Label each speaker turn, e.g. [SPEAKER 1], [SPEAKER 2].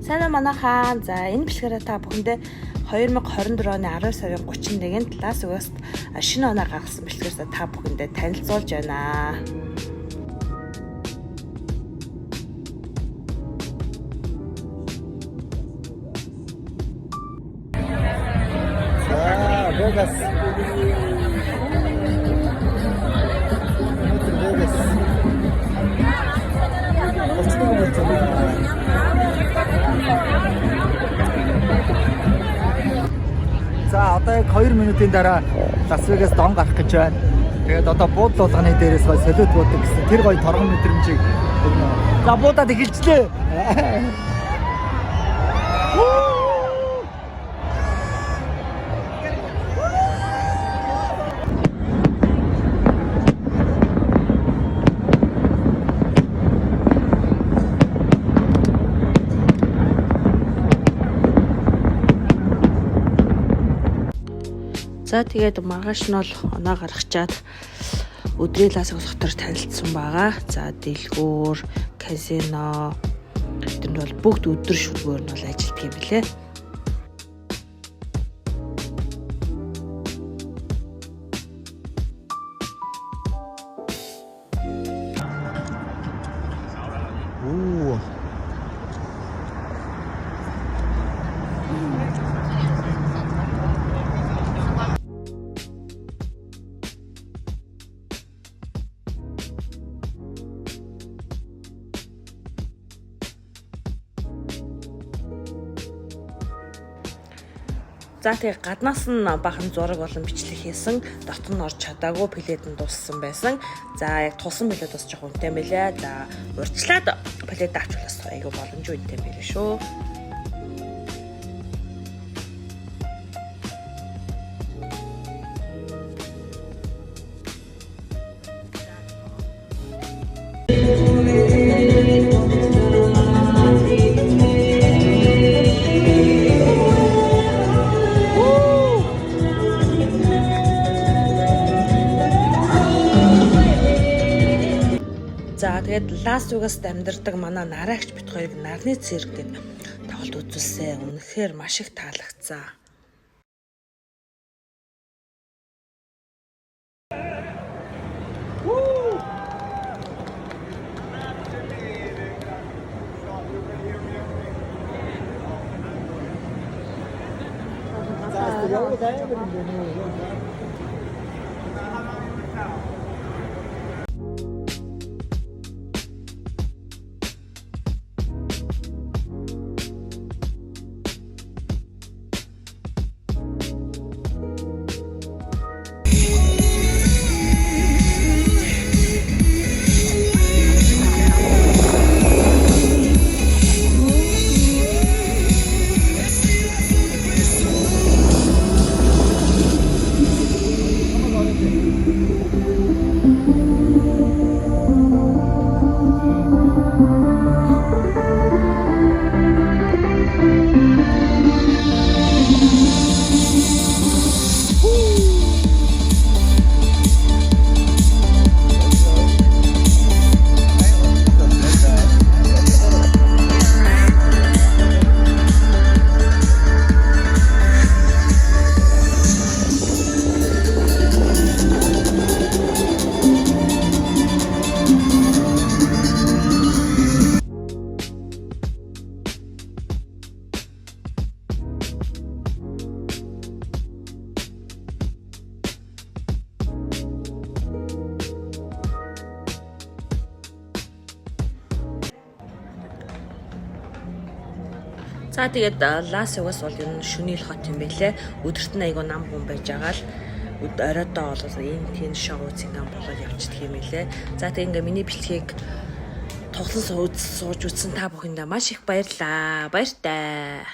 [SPEAKER 1] Сайн уу манайхаа. За энэ бэлгээрээ та бүхэндээ 2024 оны 12 сарын 31-нд Лас Вегаст шинэ оноо гаргасан бэлгээрээ та бүхэндээ танилцуулж байна.
[SPEAKER 2] Vegas. За одоо яг 2 минутын дараа Лас Вегас дон гарах гэж байна. Тэгээд одоо буудлын болгоны дээрээс гой солиот буудаг гэсэн тэр гоё торгон мэдрэмжийг өгнө. За буудаад эхэлжлээ.
[SPEAKER 1] За тэгээд маргааш нь бол оноо гаргачаад өдрийн Лас Вегас хотоор танилцсан байгаа. За дэлгүүр, казино тэр нь бол бүгд өдөр шүлгээр нь бол ажилтдаг юм билээ. За тэгээ гаднаас нь бахан зураг болон бичлэг хийсэн, дотор нь орж чадаагүй плед нь дууссан байсан. За яг тулсан плед бас жоохон үнэтэй мэлээ. За урьдчилаад плед авчлаас айгүй боломжтой үнэтэй мэлээ шүү. За тэгээд Лас Вегаст амьдардаг манай нараагч бит хоёрыг нарны цирк гэдэг тоглолт үзүүлсэн. Үнэхээр маш их таалагдсан. За тэгээд Лас Вегас бол энэ шөнийн хот юм байлээ. Өдөрт нь айгүй нам хүн байж байгаа л оройдоо бол энэ тийм шоу цэнган болоод явчихдаг юм байлээ. За тэгээд ингээ миний бэлтгийг тоглон сууж үзсэн та бүхэндээ маш их баярлалаа. Баяртай.